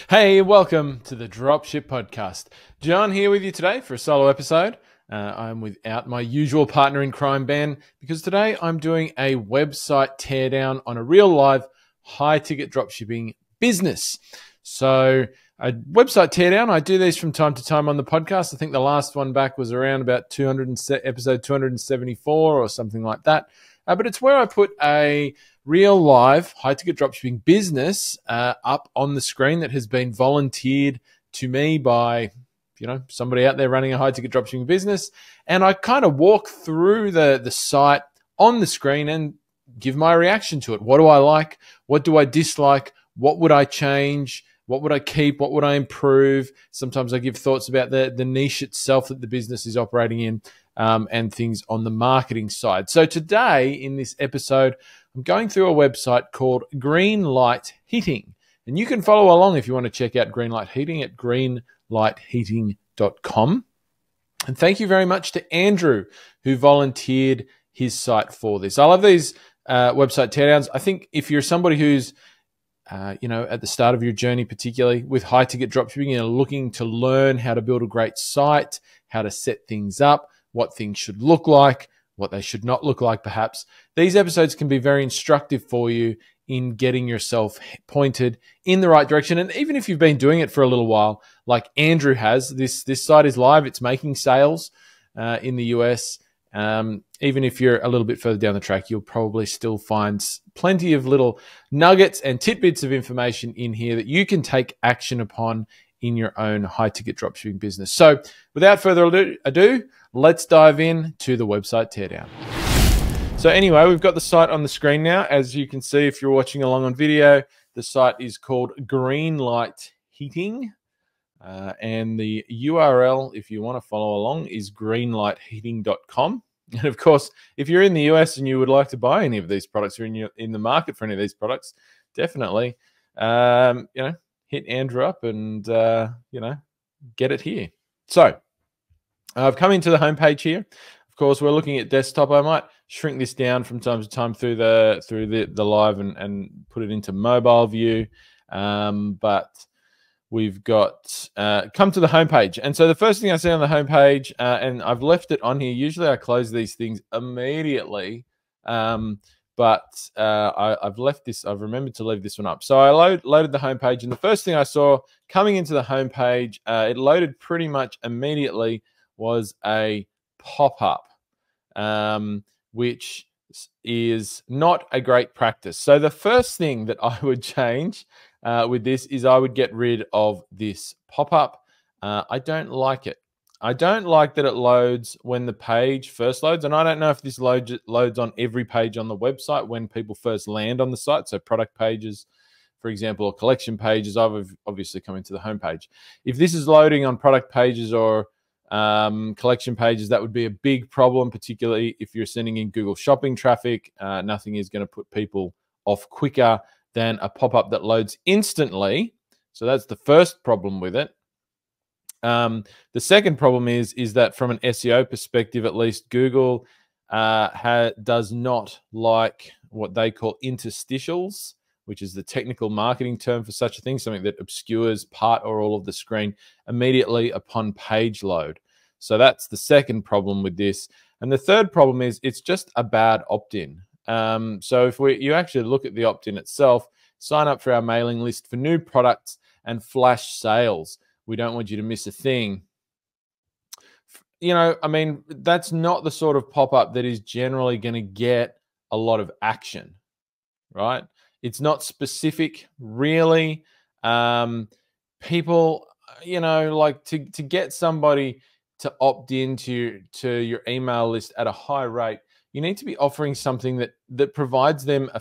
Hey, welcome to the Dropship podcast. John here with you today for a solo episode. I'm without my usual partner in crime, Ben, because today I'm doing a website teardown on a real live high-ticket dropshipping business. So a website teardown, I do these from time to time on the podcast. I think the last one back was around about episode 274 or something like that. But it's where I put a real live high-ticket dropshipping business up on the screen that has been volunteered to me by, somebody out there running a high-ticket dropshipping business. And I kind of walk through the site on the screen and give my reaction to it. What do I like? What do I dislike? What would I change? What would I keep? What would I improve? Sometimes I give thoughts about the niche itself that the business is operating in. And things on the marketing side. So today in this episode, I'm going through a website called Greenlight Heating. And you can follow along if you want to check out Greenlight Heating at greenlightheating.com. And thank you very much to Andrew, who volunteered his site for this. I love these website teardowns. I think if you're somebody who's at the start of your journey, particularly with high-ticket dropshipping, you're looking to learn how to build a great site, how to set things up, what things should look like, what they should not look like, perhaps. These episodes can be very instructive for you in getting yourself pointed in the right direction. And even if you've been doing it for a little while, like Andrew has, this site is live. It's making sales in the US. Even if you're a little bit further down the track, you'll probably still find plenty of little nuggets and tidbits of information in here that you can take action upon in your own high-ticket dropshipping business. So without further ado, let's dive in to the website teardown. So anyway, we've got the site on the screen now. As you can see, if you're watching along on video, the site is called Greenlight Heating. And the URL, if you want to follow along, is greenlightheating.com. And of course, if you're in the US and you would like to buy any of these products or in the market for any of these products, definitely, hit Andrew up and, get it here. So I've come into the homepage here. Of course, we're looking at desktop. I might shrink this down from time to time through the live and put it into mobile view. But we've got come to the homepage. And so the first thing I see on the homepage, and I've left it on here. Usually I close these things immediately. But I've left this. I've remembered to leave this one up. So I loaded the homepage, and the first thing I saw coming into the homepage, it loaded pretty much immediately, was a pop-up, which is not a great practice. So the first thing that I would change with this is I would get rid of this pop-up. I don't like it. I don't like that it loads when the page first loads, and I don't know if this loads on every page on the website when people first land on the site. So product pages, for example, or collection pages. I've obviously come into the homepage. If this is loading on product pages or collection pages, that would be a big problem, particularly if you're sending in Google shopping traffic. Nothing is going to put people off quicker than a pop-up that loads instantly. So that's the first problem with it. The second problem is that from an SEO perspective, at least, Google does not like what they call interstitials, which is the technical marketing term for such a thing, something that obscures part or all of the screen immediately upon page load. So that's the second problem with this. And the third problem is it's just a bad opt-in. So if you actually look at the opt-in itself, sign up for our mailing list for new products and flash sales. We don't want you to miss a thing. That's not the sort of pop-up that is generally going to get a lot of action, right? It's not specific, really. People, like to get somebody to opt into your email list at a high rate, you need to be offering something that provides them a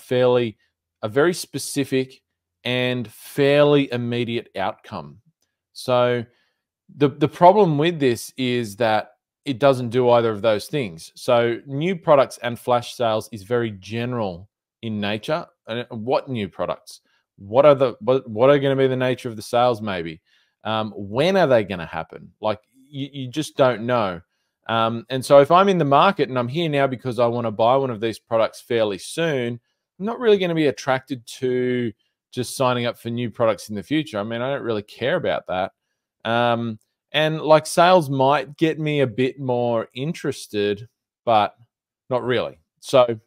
very specific and fairly immediate outcome. So the problem with this is that it doesn't do either of those things. So new products and flash sales is very general in nature. And what new products? What are going to be the nature of the sales? Maybe when are they going to happen? Like you just don't know. And so if I'm in the market and I'm here now because I want to buy one of these products fairly soon, I'm not really going to be attracted to just signing up for new products in the future. I mean, I don't really care about that. And like sales might get me a bit more interested, but not really. So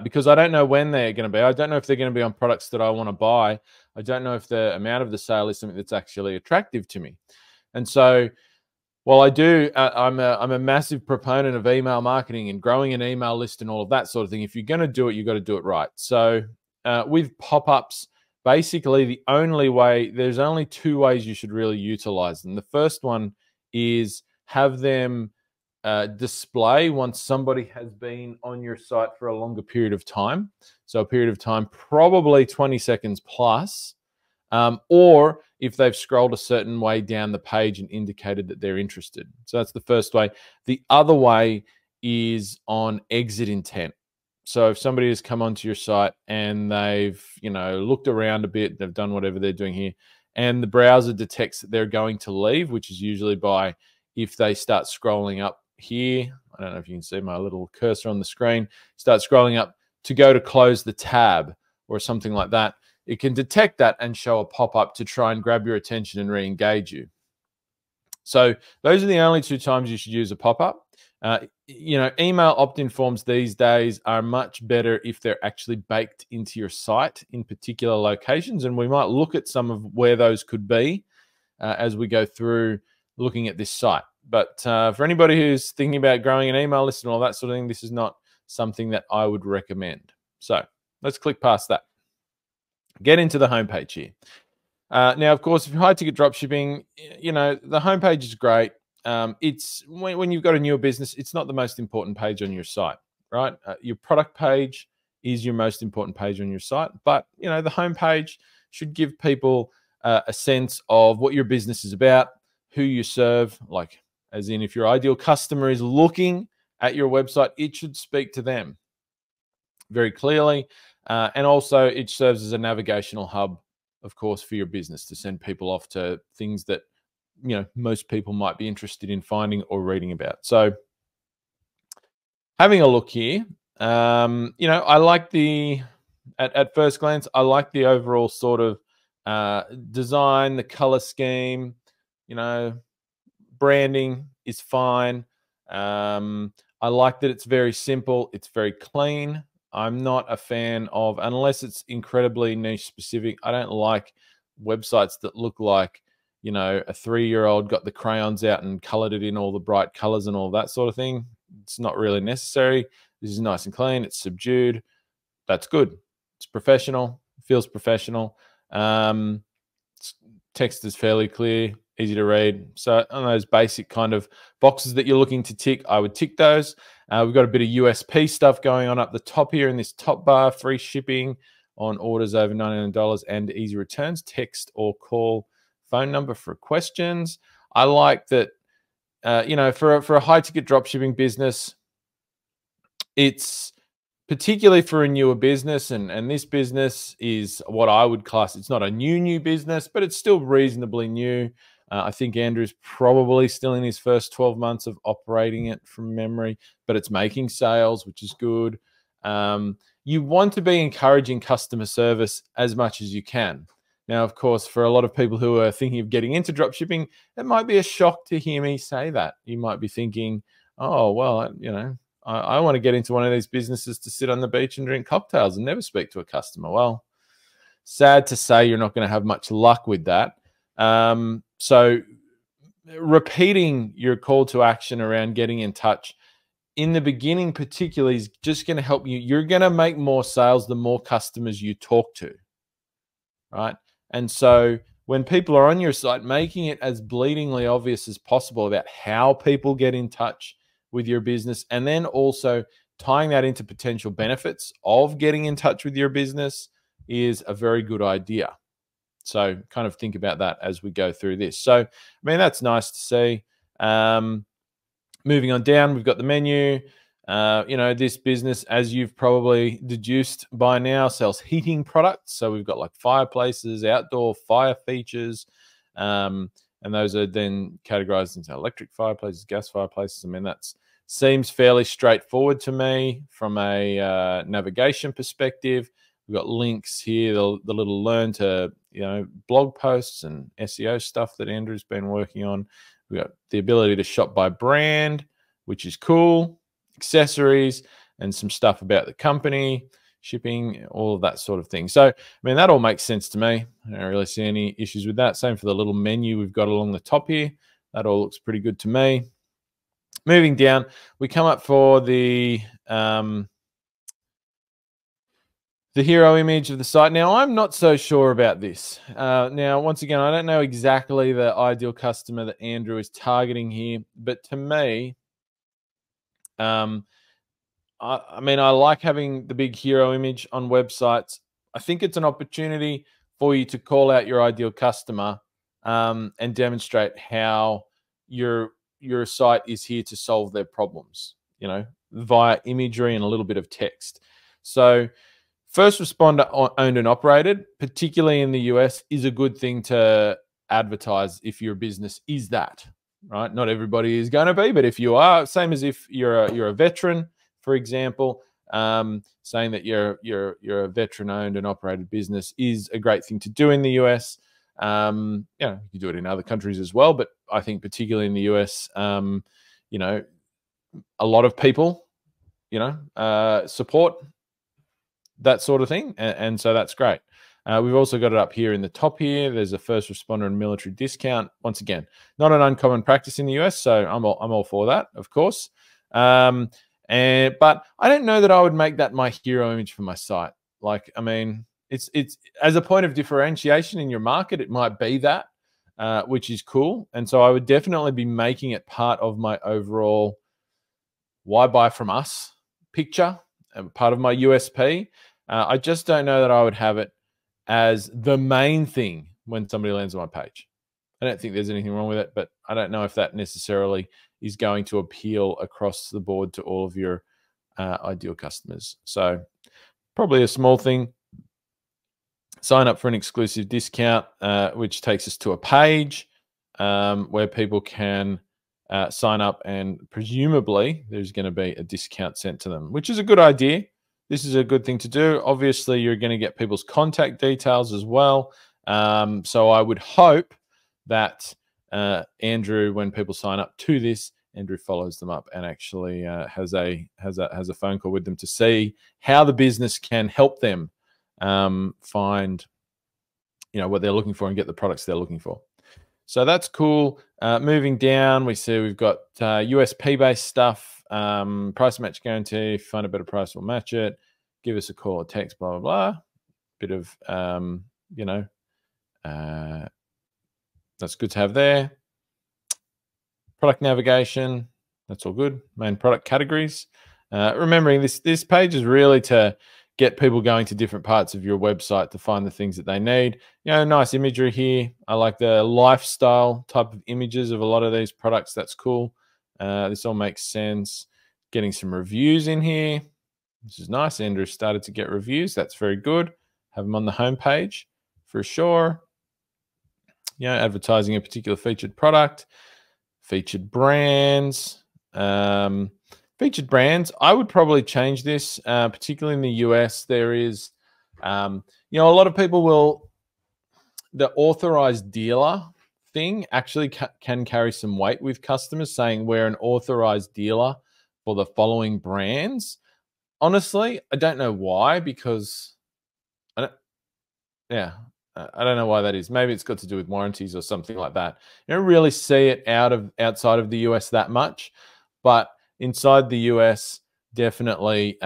because I don't know when they're going to be. I don't know if they're going to be on products that I want to buy. I don't know if the amount of the sale is something that's actually attractive to me. And so while I do, I'm a massive proponent of email marketing and growing an email list and all of that sort of thing. If you're going to do it, you've got to do it right. So with pop-ups, basically the only way, there's only two ways you should really utilize them. The first one is have them display once somebody has been on your site for a longer period of time. So a period of time, probably 20 seconds plus, or if they've scrolled a certain way down the page and indicated that they're interested. So that's the first way. The other way is on exit intent. So if somebody has come onto your site and they've, looked around a bit, they've done whatever they're doing here, and the browser detects that they're going to leave, which is usually by if they start scrolling up here. I don't know if you can see my little cursor on the screen. Start scrolling up to go to close the tab or something like that. It can detect that and show a pop-up to try and grab your attention and re-engage you. So those are the only two times you should use a pop-up. Email opt-in forms these days are much better if they're actually baked into your site in particular locations. And we might look at some of where those could be as we go through looking at this site. But for anybody who's thinking about growing an email list and all that sort of thing, this is not something that I would recommend. So let's click past that. Get into the homepage here. Now, of course, if you're high-ticket dropshipping, the homepage is great. It's when you've got a newer business, it's not the most important page on your site, right? Your product page is your most important page on your site, but the homepage should give people a sense of what your business is about, who you serve, like as in if your ideal customer is looking at your website, it should speak to them very clearly. And also it serves as a navigational hub, of course, for your business to send people off to things that, most people might be interested in finding or reading about. So having a look here, I like at first glance, I like the overall sort of design, the color scheme, branding is fine. I like that it's very simple. It's very clean. I'm not a fan of, unless it's incredibly niche specific, I don't like websites that look like, a 3-year-old got the crayons out and colored it in all the bright colors and all that sort of thing. It's not really necessary. This is nice and clean. It's subdued. That's good. It's professional. Feels professional. Text is fairly clear, easy to read. So on those basic kind of boxes that you're looking to tick, I would tick those. We've got a bit of USP stuff going on up the top here in this top bar, free shipping on orders over $99 and easy returns, text or call phone number for questions. I like that, for a high ticket dropshipping business, it's particularly for a newer business, and this business is what I would class, it's not a new business, but it's still reasonably new. I think Andrew's probably still in his first 12 months of operating it from memory, but it's making sales, which is good. You want to be encouraging customer service as much as you can. Now, of course, for a lot of people who are thinking of getting into dropshipping, it might be a shock to hear me say that. You might be thinking, oh, well, I want to get into one of these businesses to sit on the beach and drink cocktails and never speak to a customer. Well, sad to say you're not going to have much luck with that. So repeating your call to action around getting in touch in the beginning particularly is just going to help you. You're going to make more sales the more customers you talk to, right? And so when people are on your site, making it as bleedingly obvious as possible about how people get in touch with your business, and then also tying that into potential benefits of getting in touch with your business is a very good idea. So kind of think about that as we go through this. So, I mean, that's nice to see. Moving on down, we've got the menu. This business, as you've probably deduced by now, sells heating products. So we've got like fireplaces, outdoor fire features, and those are then categorized into electric fireplaces, gas fireplaces. I mean, that seems fairly straightforward to me from a navigation perspective. We've got links here, the little learn to, blog posts and SEO stuff that Andrew's been working on. We've got the ability to shop by brand, which is cool, accessories, and some stuff about the company, shipping, all of that sort of thing. So, I mean, that all makes sense to me. I don't really see any issues with that. Same for the little menu we've got along the top here. That all looks pretty good to me. Moving down, we come up for the hero image of the site. Now, I'm not so sure about this. Now, once again, I don't know exactly the ideal customer that Andrew is targeting here, but to me, I mean, I like having the big hero image on websites. I think it's an opportunity for you to call out your ideal customer and demonstrate how your site is here to solve their problems, via imagery and a little bit of text. So first responder owned and operated, particularly in the US, is a good thing to advertise if your business is that, right? Not everybody is going to be, but if you are, same as if you're a veteran, for example, saying that you're a veteran-owned and operated business is a great thing to do in the US. You can do it in other countries as well, but I think particularly in the US, a lot of people, support that sort of thing, and so that's great. We've also got it up here in the top here. There's a first responder and military discount. Once again, not an uncommon practice in the US, so I'm all for that, of course. But I don't know that I would make that my hero image for my site. Like, I mean, it's as a point of differentiation in your market, it might be that, which is cool. And so I would definitely be making it part of my overall why buy from us picture, part of my USP. I just don't know that I would have it as the main thing when somebody lands on my page. I don't think there's anything wrong with it, but I don't know if that necessarily is going to appeal across the board to all of your ideal customers. So probably a small thing. Sign up for an exclusive discount, which takes us to a page where people can sign up, and presumably there's going to be a discount sent to them, which is a good idea. This is a good thing to do. Obviously, you're going to get people's contact details as well. So I would hope that Andrew, when people sign up to this, Andrew follows them up and actually has a phone call with them to see how the business can help them find what they're looking for and get the products they're looking for. So that's cool. Moving down, we see we've got USP based stuff. Price match guarantee. If you find a better price, we'll match it. Give us a call or text, blah, blah, blah. Bit of, that's good to have there. Product navigation. That's all good. Main product categories. Remembering this page is really to get people going to different parts of your website to find the things that they need. Nice imagery here. I like the lifestyle type of images of a lot of these products. That's cool. This all makes sense. Getting some reviews in here. This is nice. Andrew started to get reviews. That's very good. Have them on the home page for sure. Advertising a particular featured product. Featured brands. Featured brands, I would probably change this, particularly in the US. There is, a lot of people will, the authorized dealer thing actually can carry some weight with customers, saying we're an authorized dealer for the following brands. Honestly, I don't know why, because I don't know why that is. Maybe it's got to do with warranties or something like that. You don't really see it outside of the US that much, but inside the US, definitely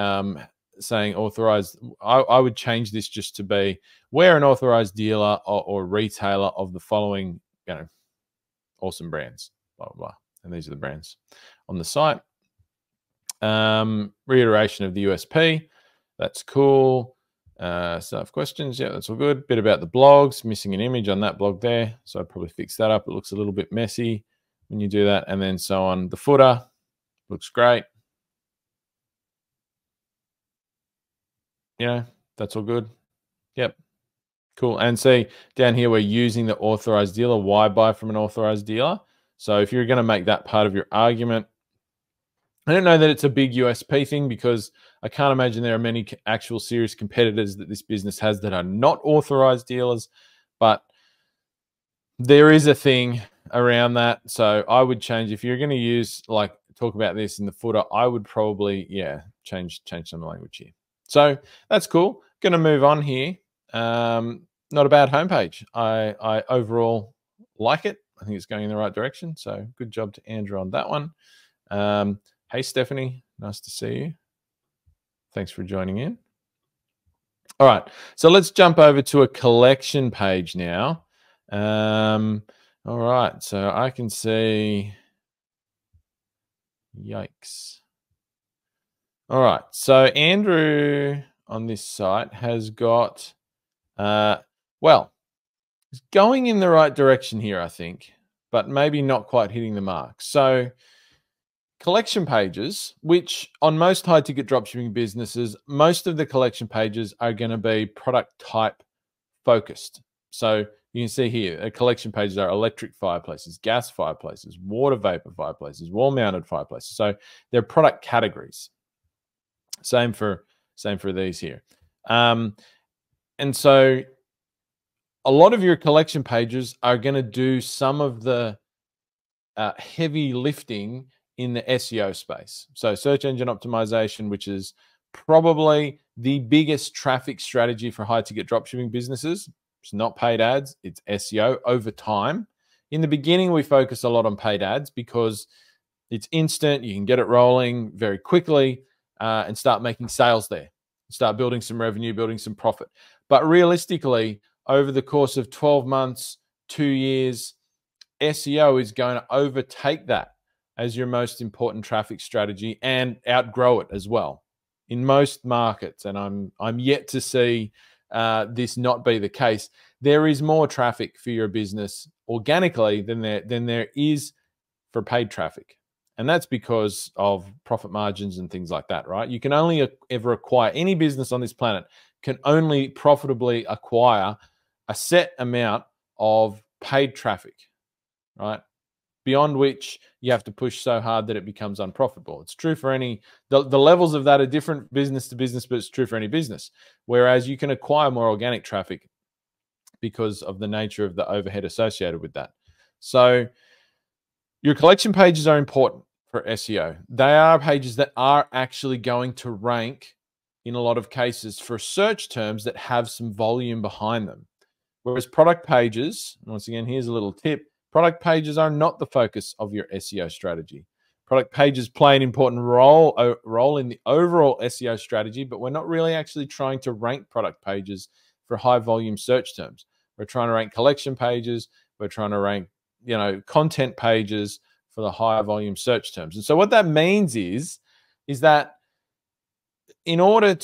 saying authorized. I would change this just to be, we're an authorized dealer or retailer of the following, awesome brands, blah, blah, blah. And these are the brands on the site. Reiteration of the USP. That's cool. Staff questions. Yeah, that's all good. Bit about the blogs. Missing an image on that blog there. So I'd probably fix that up. It looks a little bit messy when you do that. And then so on. The footer. Looks great. That's all good. Yep. Cool. And see down here, we're using the authorized dealer. Why buy from an authorized dealer? So if you're going to make that part of your argument, I don't know that it's a big USP thing, because I can't imagine there are many actual serious competitors that this business has that are not authorized dealers, but there is a thing around that. So I would change, if you're going to use, like, talk about this in the footer, I would probably, change some language here. So that's cool. Going to move on here. Not a bad homepage. I overall like it. I think it's going in the right direction. So good job to Andrew on that one. Hey, Stephanie, nice to see you. Thanks for joining in. All right, so let's jump over to a collection page now. All right, so I can see, yikes. All right, so Andrew on this site has got, well, it's going in the right direction here, I think, but maybe not quite hitting the mark. So collection pages, which on most high ticket dropshipping businesses, most of the collection pages are going to be product type focused. So you can see here, collection pages are electric fireplaces, gas fireplaces, water vapor fireplaces, wall mounted fireplaces. So they're product categories. Same for these here. And so a lot of your collection pages are going to do some of the heavy lifting in the SEO space. So search engine optimization, which is probably the biggest traffic strategy for high ticket dropshipping businesses. It's not paid ads, it's SEO over time. In the beginning, we focus a lot on paid ads because it's instant. You can get it rolling very quickly and start making sales there. Start building some revenue, building some profit. But realistically, over the course of 12 months, 2 years, SEO is going to overtake that as your most important traffic strategy and outgrow it as well in most markets. And I'm yet to see this not be the case. There is more traffic for your business organically than there is for paid traffic. And that's because of profit margins and things like that, right? You can only ever acquire, any business on this planet can only profitably acquire a set amount of paid traffic, right? Beyond which you have to push so hard that it becomes unprofitable. It's true for any, the levels of that are different business to business, but it's true for any business. Whereas you can acquire more organic traffic because of the nature of the overhead associated with that. So your collection pages are important for SEO. They are pages that are actually going to rank in a lot of cases for search terms that have some volume behind them. Whereas product pages, once again, here's a little tip, product pages are not the focus of your SEO strategy. Product pages play an important role in the overall SEO strategy, but we're not really actually trying to rank product pages for high volume search terms. We're trying to rank collection pages. We're trying to rank, content pages for the higher volume search terms. And so what that means is that in order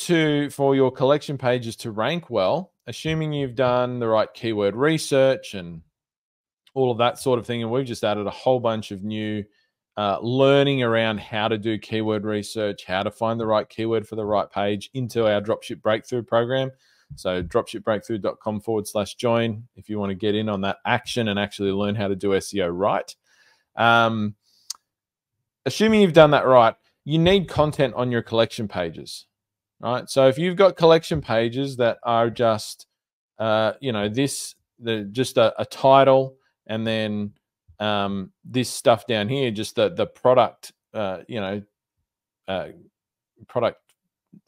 for your collection pages to rank well, assuming you've done the right keyword research and all of that sort of thing, and we've just added a whole bunch of new learning around how to do keyword research, how to find the right keyword for the right page into our Dropship Breakthru program. So dropshipbreakthru.com/join if you want to get in on that action and actually learn how to do SEO right. Assuming you've done that right, you need content on your collection pages, right? So if you've got collection pages that are just, just a title, and then this stuff down here, just the product, product, I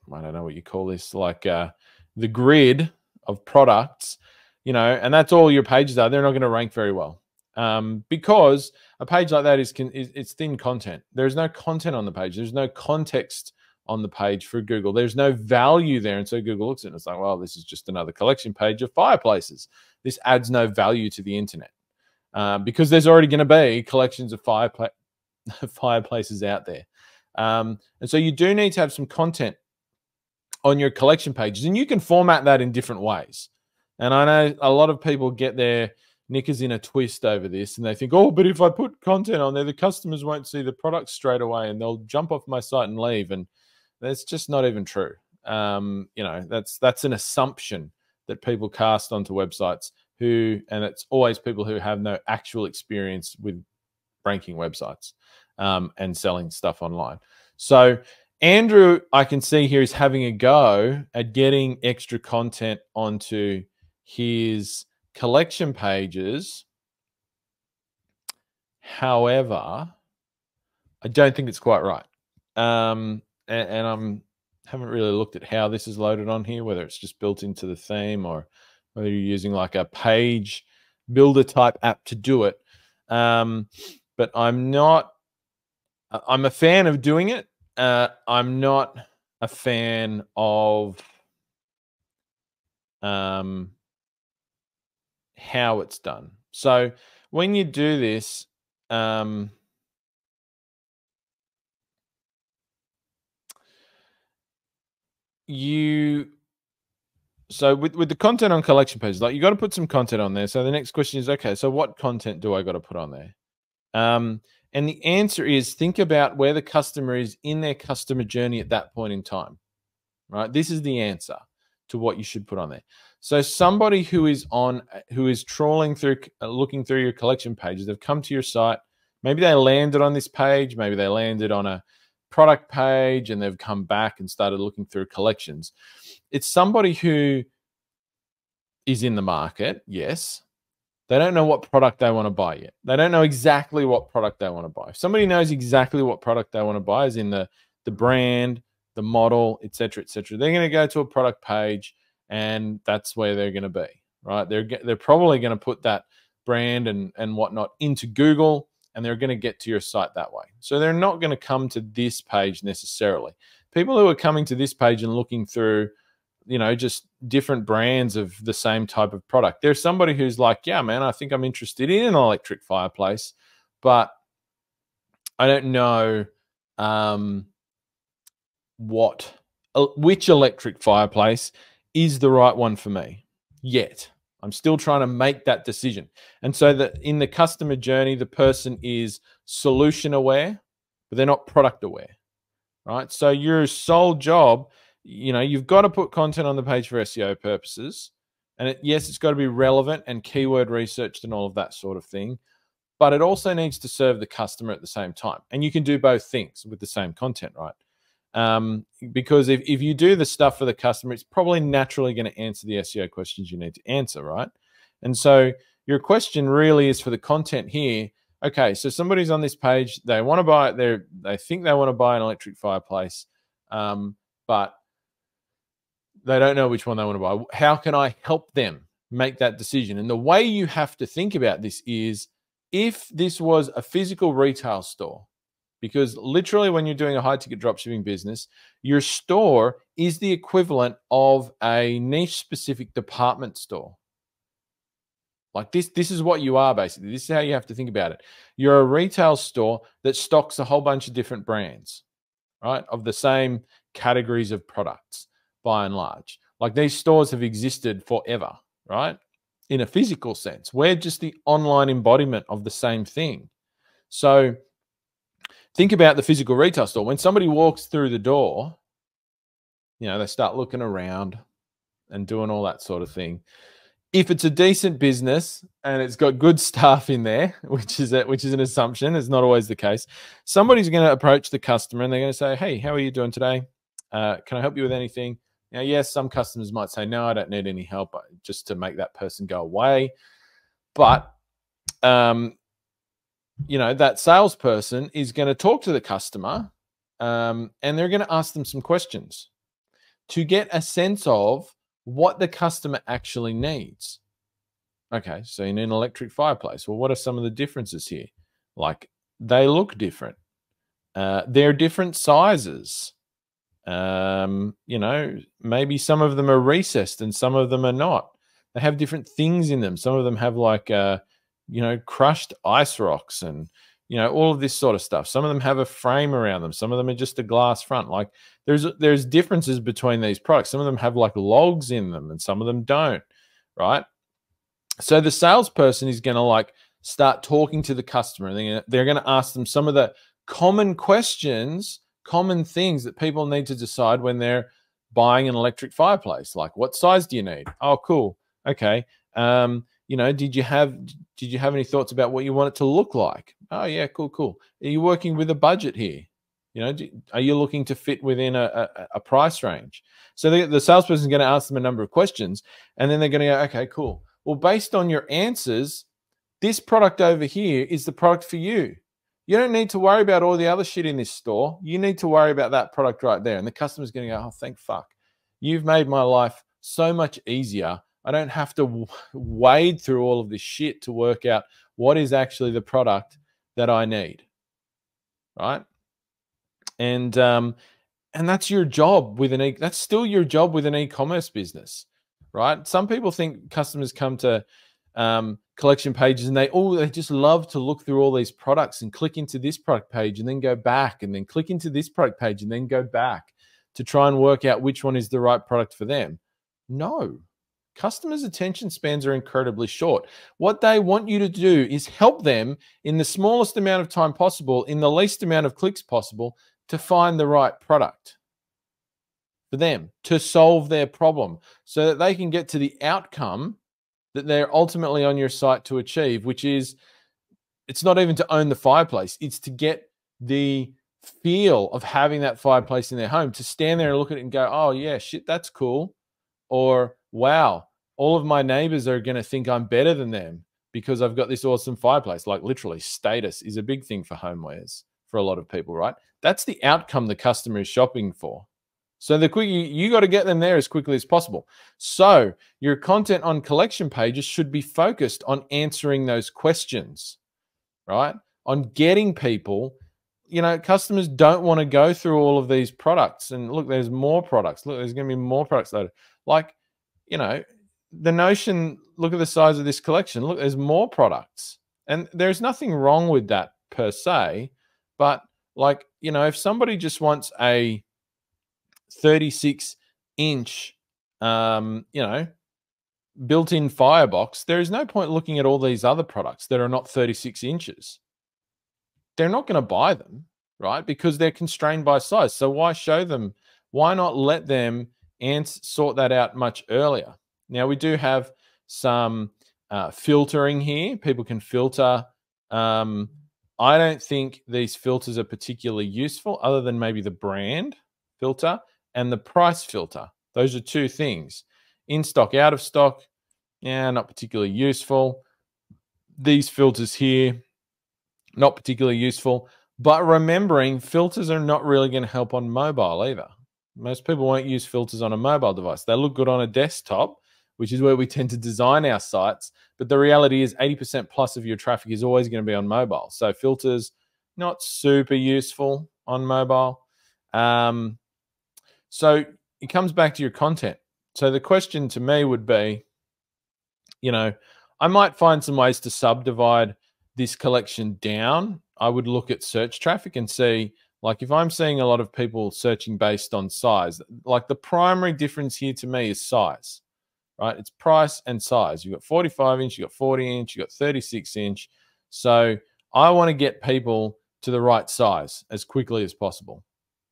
don't know what you call this, like the grid of products, and that's all your pages are, they're not going to rank very well. Because a page like that it's thin content. There's no content on the page. There's no context on the page for Google. There's no value there. And so Google looks at it and it's like, well, this is just another collection page of fireplaces. This adds no value to the internet because there's already going to be collections of fireplaces out there. And so you do need to have some content on your collection pages, and you can format that in different ways. And I know a lot of people get their knickers in a twist over this, and they think, oh, but if I put content on there, the customers won't see the product straight away and they'll jump off my site and leave. And that's just not even true. That's an assumption that people cast onto websites and it's always people who have no actual experience with ranking websites and selling stuff online. So Andrew, I can see here, is having a go at getting extra content onto his collection pages. However, I don't think it's quite right. And I'm haven't really looked at how this is loaded on here, whether it's just built into the theme or whether you're using like a page builder type app to do it. But I'm a fan of doing it. I'm not a fan of how it's done. So when you do this, so with the content on collection pages, like you got to put some content on there. So the next question is, okay, so what content do I got to put on there? And the answer is, think about where the customer is in their customer journey at that point in time, right? This is the answer to what you should put on there. So somebody who is trawling through, looking through your collection pages, they've come to your site. Maybe they landed on this page. Maybe they landed on a product page and they've come back and started looking through collections. It's somebody who is in the market, yes. They don't know what product they want to buy yet. They don't know exactly what product they want to buy. If somebody knows exactly what product they want to buy, as in the brand, the model, et cetera, they're going to go to a product page and that's where they're going to be, right? They're probably going to put that brand and whatnot into Google, and they're going to get to your site that way. So they're not going to come to this page necessarily. People who are coming to this page and looking through, just different brands of the same type of product. There's somebody who's like, yeah, man, I think I'm interested in an electric fireplace, but I don't know which electric fireplace is the right one for me yet. I'm still trying to make that decision. And so that in the customer journey, the person is solution aware, but they're not product aware, right? So your sole job, you've got to put content on the page for SEO purposes. And yes, it's got to be relevant and keyword researched and all of that sort of thing. But it also needs to serve the customer at the same time. And you can do both things with the same content, right? Because if you do the stuff for the customer, it's probably naturally going to answer the SEO questions you need to answer, right? And so your question really is for the content here. Okay, so somebody's on this page, they want to buy it, they think they want to buy an electric fireplace, but they don't know which one they want to buy. How can I help them make that decision? And the way you have to think about this is, if this was a physical retail store, because literally when you're doing a high-ticket dropshipping business, your store is the equivalent of a niche-specific department store. Like this is what you are, basically. This is how you have to think about it. You're a retail store that stocks a whole bunch of different brands, right, of the same categories of products, by and large. Like these stores have existed forever, right, in a physical sense. We're just the online embodiment of the same thing. So think about the physical retail store. When somebody walks through the door, they start looking around and doing all that sort of thing. If it's a decent business and it's got good staff in there, which is an assumption, it's not always the case, somebody's going to approach the customer and they're going to say, hey, how are you doing today? Can I help you with anything? Now, yes, some customers might say, no, I don't need any help, just to make that person go away. But that salesperson is going to talk to the customer and they're going to ask them some questions to get a sense of what the customer actually needs. Okay, so you need an electric fireplace. Well, what are some of the differences here? Like, they look different. They're different sizes. Maybe some of them are recessed and some of them are not. They have different things in them. Some of them have like crushed ice rocks and all of this sort of stuff. Some of them have a frame around them. Some of them are just a glass front. Like there's differences between these products. Some of them have like logs in them and some of them don't, right? So the salesperson is going to like start talking to the customer and they're going to ask them some of the common questions, common things that people need to decide when they're buying an electric fireplace. Like, what size do you need? Oh, cool. Okay. Did you have any thoughts about what you want it to look like? Oh yeah, cool. Are you working with a budget here? You know, are you looking to fit within a price range? So the salesperson is going to ask them a number of questions, and then they're going to go, okay, cool. Well, based on your answers, this product over here is the product for you. You don't need to worry about all the other shit in this store. You need to worry about that product right there. And the customer's going to go, oh, thank fuck. You've made my life so much easier. I don't have to wade through all of this shit to work out what is actually the product that I need, right? And that's your job with that's still your job with an e-commerce business, right? Some people think customers come to collection pages and they just love to look through all these products and click into this product page and then go back and then click into this product page and then go back to try and work out which one is the right product for them. No. Customers' attention spans are incredibly short. What they want you to do is help them in the smallest amount of time possible, in the least amount of clicks possible, to find the right product for them, to solve their problem, so that they can get to the outcome that they're ultimately on your site to achieve, which is, it's not even to own the fireplace. It's to get the feel of having that fireplace in their home, to stand there and look at it and go, oh yeah, shit, that's cool. Or, wow, all of my neighbors are going to think I'm better than them because I've got this awesome fireplace. Like, literally, status is a big thing for homewares for a lot of people, right? That's the outcome the customer is shopping for. So the quick, you got to get them there as quickly as possible. So your content on collection pages should be focused on answering those questions, right? On getting people, you know, customers don't want to go through all of these products and look, there's more products. Look, there's going to be more products later. Like, you know, the notion, look at the size of this collection. Look, there's more products. And there's nothing wrong with that per se. But like, you know, if somebody just wants a 36-inch, you know, built-in firebox, there is no point looking at all these other products that are not 36 inches. They're not going to buy them, right? Because they're constrained by size. So why show them? Why not let them and sort that out much earlier? Now, we do have some filtering here. People can filter. I don't think these filters are particularly useful, other than maybe the brand filter and the price filter. Those are two things. In stock, out of stock, yeah, not particularly useful. These filters here, not particularly useful. But remembering, filters are not really going to help on mobile either. Most people won't use filters on a mobile device. They look good on a desktop, which is where we tend to design our sites. But the reality is 80% plus of your traffic is always going to be on mobile. So filters, not super useful on mobile. So it comes back to your content. So the question to me would be, you know, I might find some ways to subdivide this collection down. I would look at search traffic and see, like, if I'm seeing a lot of people searching based on size, like the primary difference here to me is size, right? It's price and size. You've got 45 inch, you've got 40 inch, you've got 36 inch. So I want to get people to the right size as quickly as possible,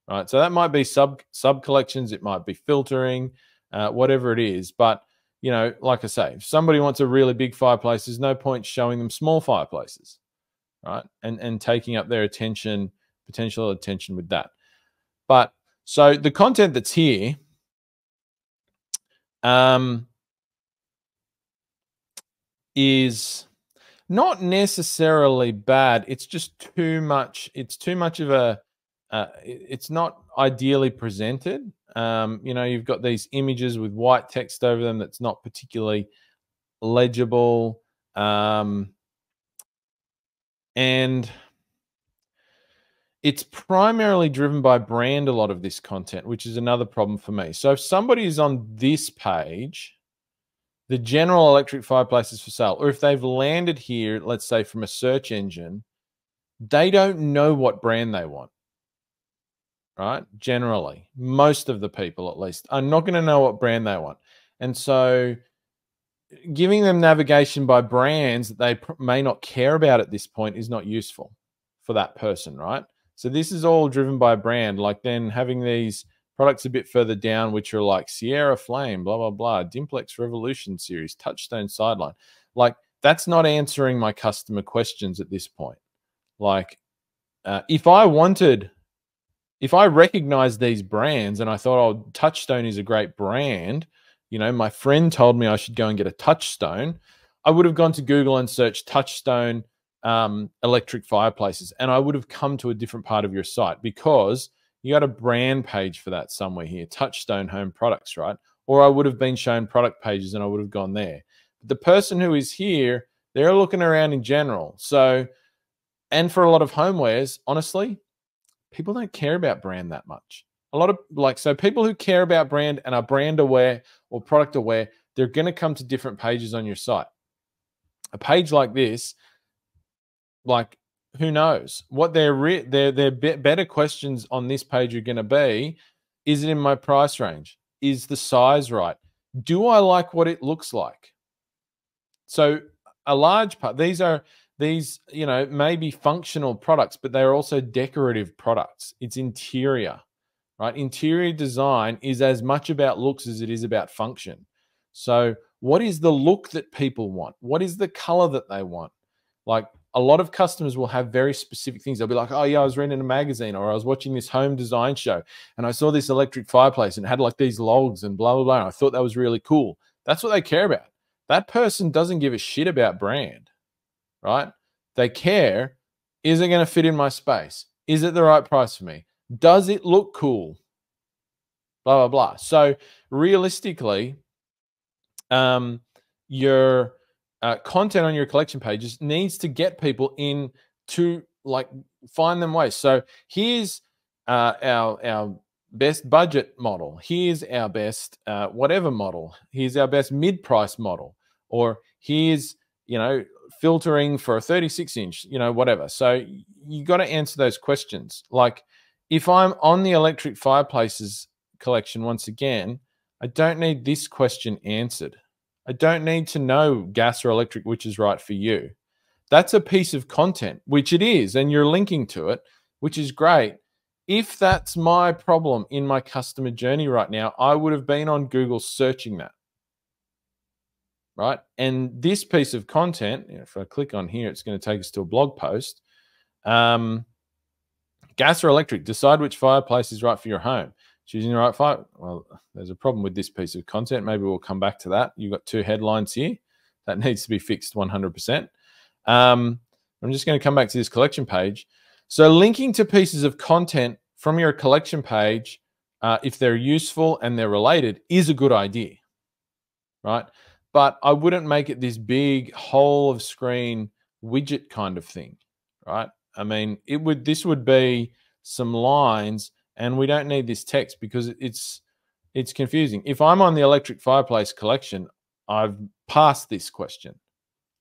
right? So that might be sub collections. It might be filtering, whatever it is. But, you know, like I say, if somebody wants a really big fireplace, there's no point showing them small fireplaces, right? And taking up their attention, potential attention with that. But so the content that's here is not necessarily bad. It's just too much. It's too much of a, it's not ideally presented. You know, you've got these images with white text over them that's not particularly legible. And it's primarily driven by brand, a lot of this content, which is another problem for me. So if somebody is on this page, the general electric fireplaces for sale, or if they've landed here, let's say from a search engine, they don't know what brand they want, right? Generally, most of the people at least are not going to know what brand they want. And so giving them navigation by brands that they may not care about at this point is not useful for that person, right? So this is all driven by brand, like then having these products a bit further down, which are like Sierra Flame, blah, blah, blah, Dimplex Revolution series, Touchstone Sideline. Like, that's not answering my customer questions at this point. Like, if I wanted if I recognize these brands and I thought, oh, Touchstone is a great brand, you know, my friend told me I should go and get a Touchstone, I would have gone to Google and searched Touchstone electric fireplaces, and I would have come to a different part of your site because you got a brand page for that somewhere here, Touchstone Home Products, right? Or I would have been shown product pages and I would have gone there. But the person who is here, they're looking around in general. So, and for a lot of homewares, honestly, people don't care about brand that much. A lot of so people who care about brand and are brand aware or product aware, they're going to come to different pages on your site. A page like this, like, who knows what their better questions on this page are going to be? Is it in my price range? Is the size right? Do I like what it looks like? So a large part, these, you know, maybe functional products, but they're also decorative products. It's interior, right? Interior design is as much about looks as it is about function. So what is the look that people want? What is the color that they want? Like, a lot of customers will have very specific things. They'll be like, oh yeah, I was reading a magazine or I was watching this home design show and I saw this electric fireplace and it had like these logs and blah, blah, blah. And I thought that was really cool. That's what they care about. That person doesn't give a shit about brand, right? They care, is it going to fit in my space? Is it the right price for me? Does it look cool? Blah, blah, blah. So realistically, your content on your collection pages needs to get people in to like find them ways. So here's our best budget model. Here's our best whatever model. Here's our best mid-price model. Or here's, you know, filtering for a 36-inch, you know, whatever. So you got to answer those questions. Like, if I'm on the electric fireplaces collection, once again, I don't need this question answered. I don't need to know gas or electric, which is right for you. That's a piece of content, which it is, and you're linking to it, which is great. If that's my problem in my customer journey right now, I would have been on Google searching that, right? And this piece of content, if I click on here, it's going to take us to a blog post. Gas or electric, decide which fireplace is right for your home. Choosing the right fire. Well, there's a problem with this piece of content. Maybe we'll come back to that. You've got two headlines here. That needs to be fixed 100%. I'm just going to come back to this collection page. So linking to pieces of content from your collection page, if they're useful and they're related, is a good idea, right? But I wouldn't make it this big whole of screen widget kind of thing, right? I mean, this would be some lines, and we don't need this text because it's confusing. If I'm on the electric fireplace collection, I've passed this question.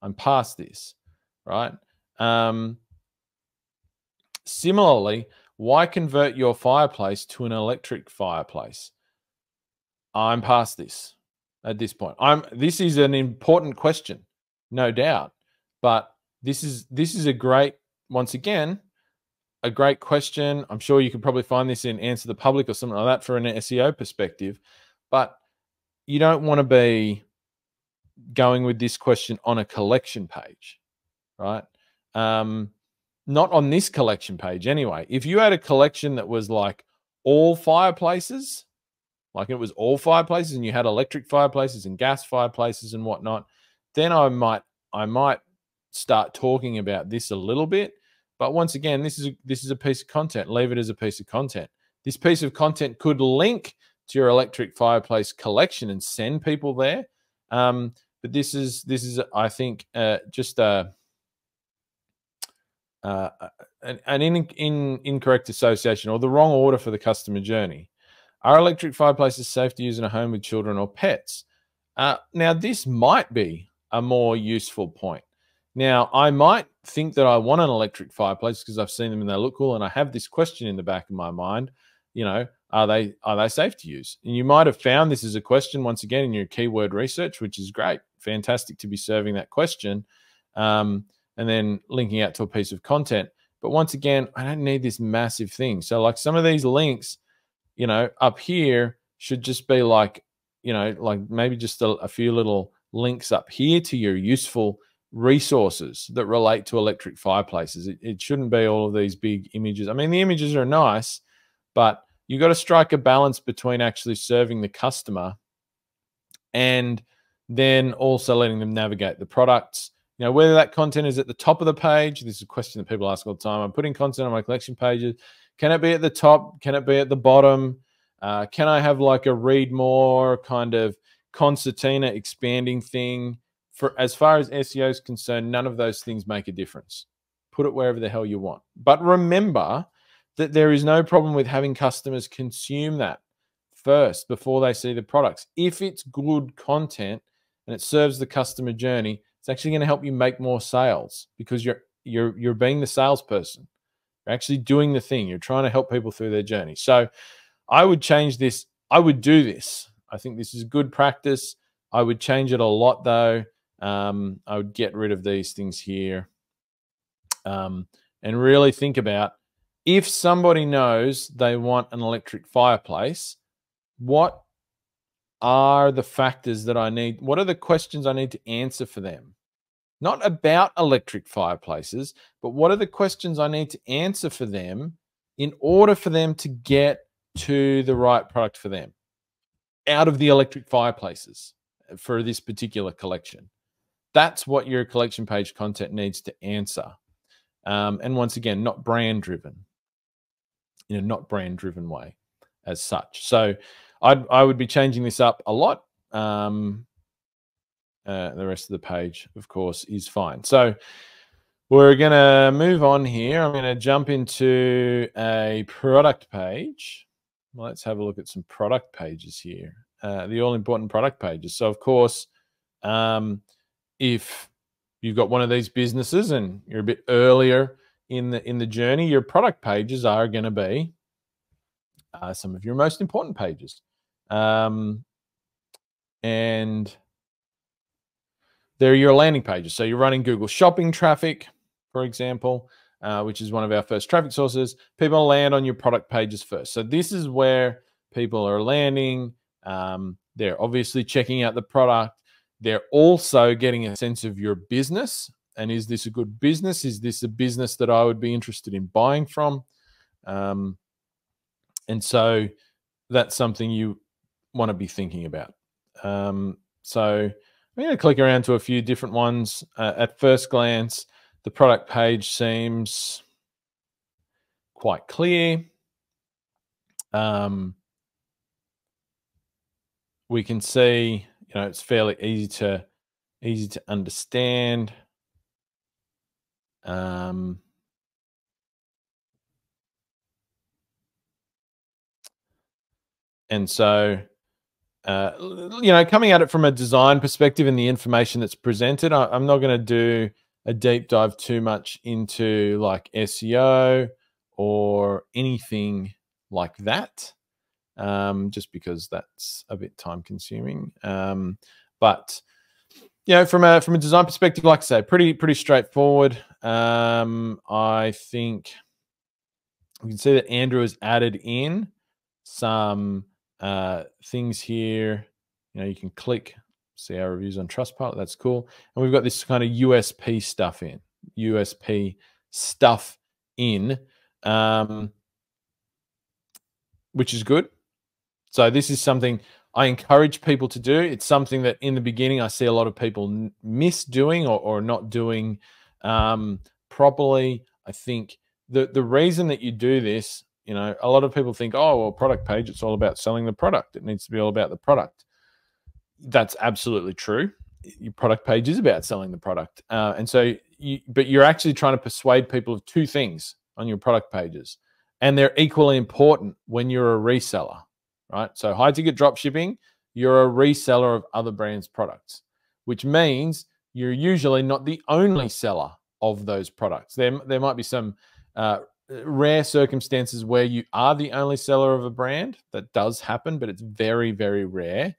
I'm past this, right? Similarly, why convert your fireplace to an electric fireplace? I'm past this at this point. This is an important question, no doubt, but this is a great, once again, a great question. I'm sure you could probably find this in Answer the Public or something like that for an SEO perspective, but you don't want to be going with this question on a collection page, right? Not on this collection page anyway. If you had a collection that was like all fireplaces, like it was all fireplaces and you had electric fireplaces and gas fireplaces and whatnot, then I might start talking about this a little bit. But once again, this is a piece of content. Leave it as a piece of content. This piece of content could link to your electric fireplace collection and send people there. But this is I think just an incorrect association or the wrong order for the customer journey. Are electric fireplaces safe to use in a home with children or pets? Now, this might be a more useful point. Now, I might think that I want an electric fireplace because I've seen them and they look cool, and I have this question in the back of my mind, you know, are they safe to use? And you might have found this as a question, once again, in your keyword research, which is great. Fantastic to be serving that question and then linking out to a piece of content. But once again, I don't need this massive thing. So like some of these links, you know, up here should just be like, you know, like maybe just a few little links up here to your useful resources that relate to electric fireplaces. It shouldn't be all of these big images. I mean, the images are nice, but you got to strike a balance between actually serving the customer and then also letting them navigate the products. You know, whether that content is at the top of the page. This is a question that people ask all the time. I'm putting content on my collection pages. Can it be at the top? Can it be at the bottom? Can I have like a read more kind of concertina expanding thing? For as far as SEO is concerned, none of those things make a difference. Put it wherever the hell you want. But remember that there is no problem with having customers consume that first before they see the products. If it's good content and it serves the customer journey, it's actually going to help you make more sales because you're being the salesperson. You're actually doing the thing. You're trying to help people through their journey. So I would change this. I would do this. I think this is good practice. I would change it a lot though. I would get rid of these things here and really think about, if somebody knows they want an electric fireplace, what are the factors that I need? What are the questions I need to answer for them? Not about electric fireplaces, but what are the questions I need to answer for them in order for them to get to the right product for them out of the electric fireplaces for this particular collection? That's what your collection page content needs to answer. And once again, not brand driven, not brand driven way as such. So I would be changing this up a lot. The rest of the page, of course, is fine. So we're going to move on here. I'm going to jump into a product page. Let's have a look at some product pages here. The all-important product pages. So, of course, if you've got one of these businesses and you're a bit earlier in the journey, your product pages are going to be some of your most important pages. And they're your landing pages. So you're running Google Shopping traffic, for example, which is one of our first traffic sources. People land on your product pages first. So this is where people are landing. They're obviously checking out the product. They're also getting a sense of your business. And is this a good business? Is this a business that I would be interested in buying from? And so that's something you want to be thinking about. So I'm going to click around to a few different ones. At first glance, the product page seems quite clear. We can see, it's fairly easy to understand. And so, coming at it from a design perspective and the information that's presented, I'm not going to do a deep dive too much into like SEO or anything like that, just because that's a bit time consuming. But from a design perspective, like I say, pretty straightforward. I think we can see that Andrew has added in some things here. You can click, see our reviews on Trustpilot. That's cool. And we've got this kind of USP stuff in, which is good. So this is something I encourage people to do. It's something that in the beginning I see a lot of people miss doing or not doing properly. I think the reason that you do this, a lot of people think, oh, well, product page, it's all about selling the product. It needs to be all about the product. That's absolutely true. Your product page is about selling the product. But you're actually trying to persuade people of two things on your product pages. And they're equally important when you're a reseller, right? So high ticket drop shipping, you're a reseller of other brands' products, which means you're usually not the only seller of those products. There might be some rare circumstances where you are the only seller of a brand. That does happen, but it's very, very rare.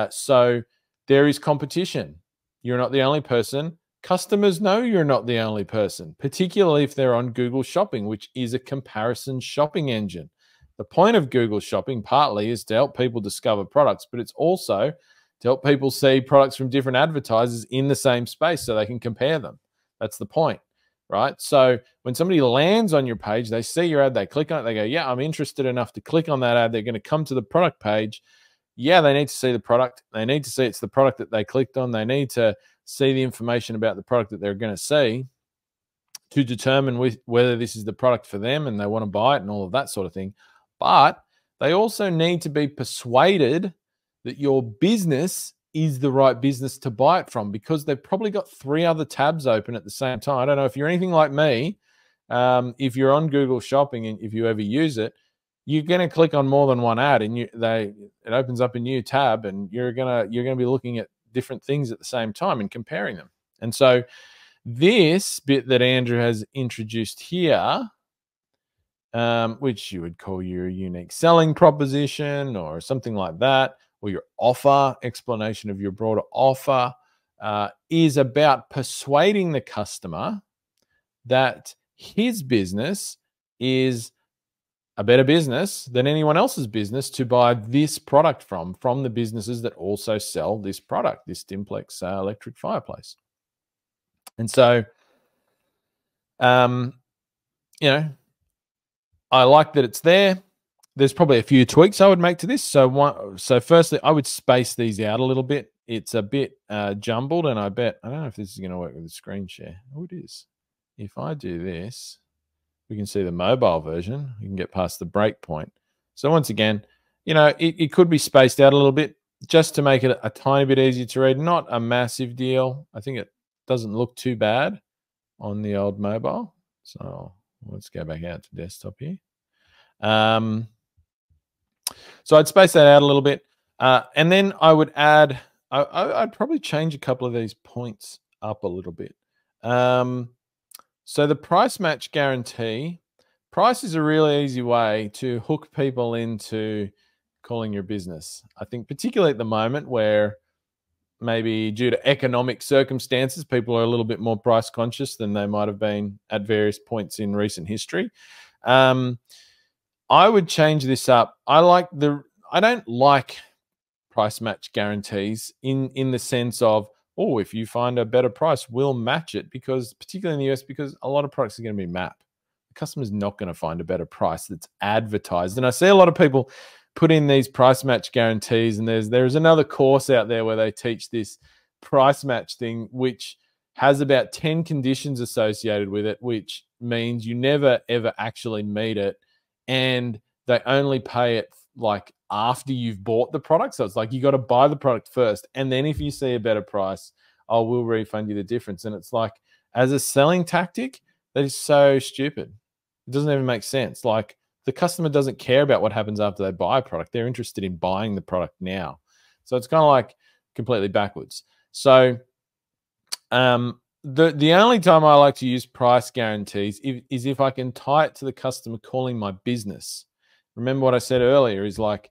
So there is competition. You're not the only person. Customers know you're not the only person, particularly if they're on Google Shopping, which is a comparison shopping engine. The point of Google Shopping partly is to help people discover products, but it's also to help people see products from different advertisers in the same space so they can compare them. That's the point. right? So when somebody lands on your page, they see your ad, they click on it, they go, yeah, I'm interested enough to click on that ad. They're going to come to the product page. Yeah, they need to see the product. They need to see it's the product that they clicked on. They need to see the information about the product that they're going to see to determine whether this is the product for them and they want to buy it and all of that sort of thing. But they also need to be persuaded that your business is the right business to buy it from, because they've probably got 3 other tabs open at the same time. I don't know if you're anything like me. If you're on Google Shopping and if you ever use it, you're going to click on more than one ad, and it opens up a new tab, and you're gonna be looking at different things at the same time and comparing them. And so this bit that Andrew has introduced here, which you would call your unique selling proposition or something like that, or your offer, explanation of your broader offer, is about persuading the customer that his business is a better business than anyone else's business to buy this product from the businesses that also sell this product, this Dimplex electric fireplace. And so, I like that it's there. There's probably a few tweaks I would make to this. So firstly, I would space these out a little bit. It's a bit jumbled, and I don't know if this is going to work with the screen share. Oh, it is. If I do this, we can see the mobile version. We can get past the break point. So once again, it could be spaced out a little bit just to make it a tiny bit easier to read. Not a massive deal. I think it doesn't look too bad on the old mobile. So let's go back out to desktop here. So I'd space that out a little bit. And then I would add, I'd probably change a couple of these points up a little bit. So the price match guarantee, price is a really easy way to hook people into calling your business. I think particularly at the moment where maybe due to economic circumstances, people are a little bit more price conscious than they might have been at various points in recent history. I would change this up. I don't like price match guarantees in the sense of, oh, if you find a better price, we'll match it, because particularly in the US, because a lot of products are going to be mapped. The customer's not going to find a better price that's advertised. And I see a lot of people put in these price match guarantees, and there's another course out there where they teach this price match thing, which has about 10 conditions associated with it, which means you never, ever actually meet it. And they only pay it like after you've bought the product. So it's like you got to buy the product first, and then if you see a better price, we'll refund you the difference. And it's like, as a selling tactic, that is so stupid. It doesn't even make sense. Like, the customer doesn't care about what happens after they buy a product. They're interested in buying the product now. So it's kind of like completely backwards. So the only time I like to use price guarantees is if I can tie it to the customer calling my business. Remember what I said earlier is, like,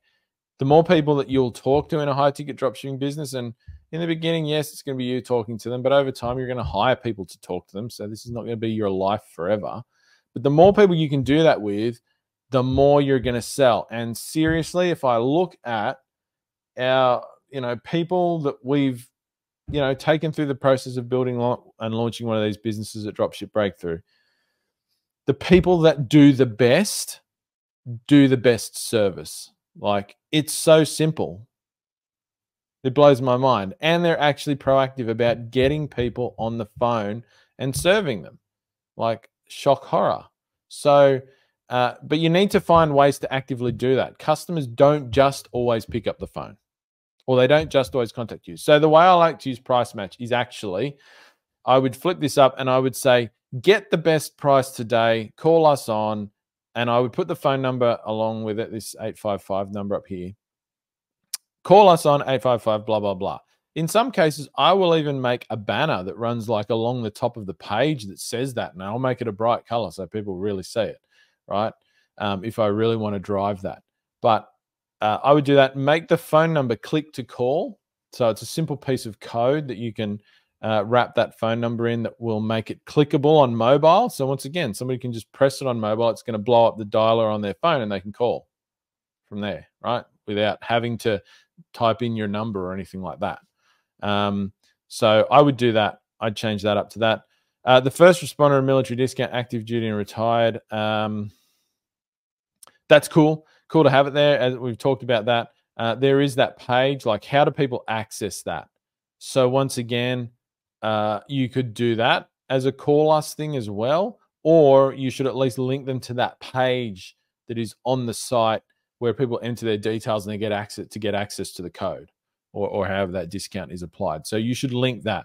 the more people that you'll talk to in a high-ticket dropshipping business, and in the beginning, yes, it's going to be you talking to them, but over time, you're going to hire people to talk to them. So this is not going to be your life forever. But the more people you can do that with, the more you're going to sell. And seriously, if I look at our, people that we've, taken through the process of building and launching one of these businesses at Dropship Breakthru, the people that do the best service. Like, it's so simple. It blows my mind. And they're actually proactive about getting people on the phone and serving them. Like, shock horror. So, but you need to find ways to actively do that. Customers don't just always pick up the phone, or they don't just always contact you. So the way I like to use price match is actually, I would flip this up and I would say, get the best price today, call us on, and I would put the phone number along with it, this 855 number up here. Call us on 855 blah, blah, blah. In some cases, I will even make a banner that runs like along the top of the page that says that, and I'll make it a bright color so people really see it, right? If I really want to drive that. But I would do that. Make the phone number click to call. So it's a simple piece of code that you can wrap that phone number in that will make it clickable on mobile. So once again, somebody can just press it on mobile. It's going to blow up the dialer on their phone and they can call from there, right? Without having to type in your number or anything like that. So I would do that. I'd change that up to that. The first responder and military discount, active duty and retired. That's cool. Cool to have it there. As we've talked about that. There is that page. Like, how do people access that? So once again, you could do that as a call us thing as well, or you should at least link them to that page that is on the site where people enter their details and they get access to the code, or however that discount is applied. So you should link that.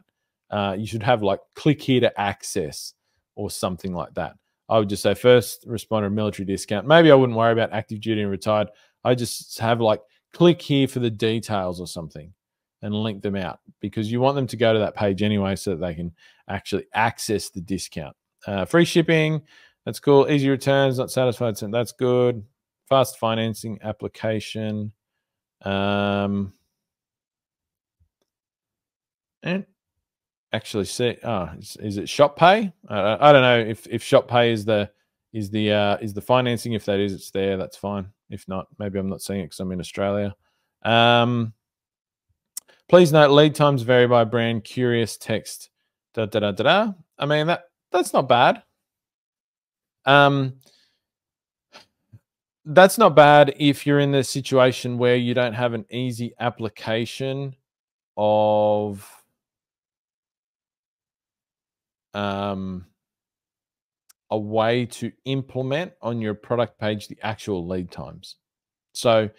You should have like click here to access or something like that. I would just say first responder military discount. Maybe I wouldn't worry about active duty and retired. I just have like click here for the details or something and link them out, because you want them to go to that page anyway so that they can actually access the discount. Free shipping, that's cool. Easy returns, not satisfied, that's good. Fast financing application. And actually see, is it Shop Pay? I don't know if Shop Pay is the financing. If that is, it's there. That's fine. If not, maybe I'm not seeing it because I'm in Australia. Please note lead times vary by brand. Curious text. I mean that's not bad. That's not bad if you're in the situation where you don't have an easy application of a way to implement on your product page the actual lead times. So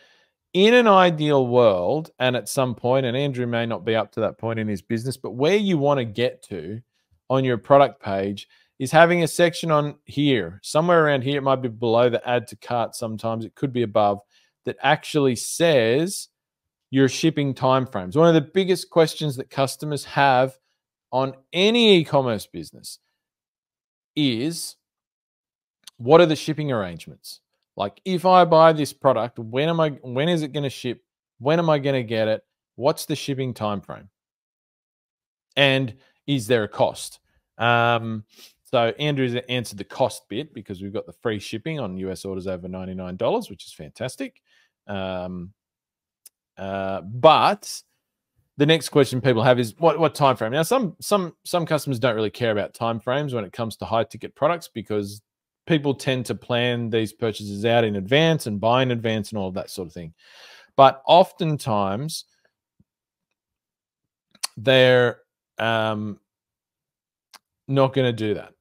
in an ideal world, and at some point, and Andrew may not be up to that point in his business, but where you want to get to on your product page is having a section on here, somewhere around here. It might be below the add to cart sometimes. It could be above, that actually says your shipping timeframes. One of the biggest questions that customers have on any e-commerce business is, what are the shipping arrangements? Like, if I buy this product, when is it going to ship? When am I going to get it? What's the shipping time frame? And is there a cost? So Andrew's answered the cost bit because we've got the free shipping on US orders over $99, which is fantastic. But the next question people have is what time frame? Now, some customers don't really care about time frames when it comes to high ticket products, because people tend to plan these purchases out in advance and buy in advance and all of that sort of thing. But oftentimes they're not going to do that.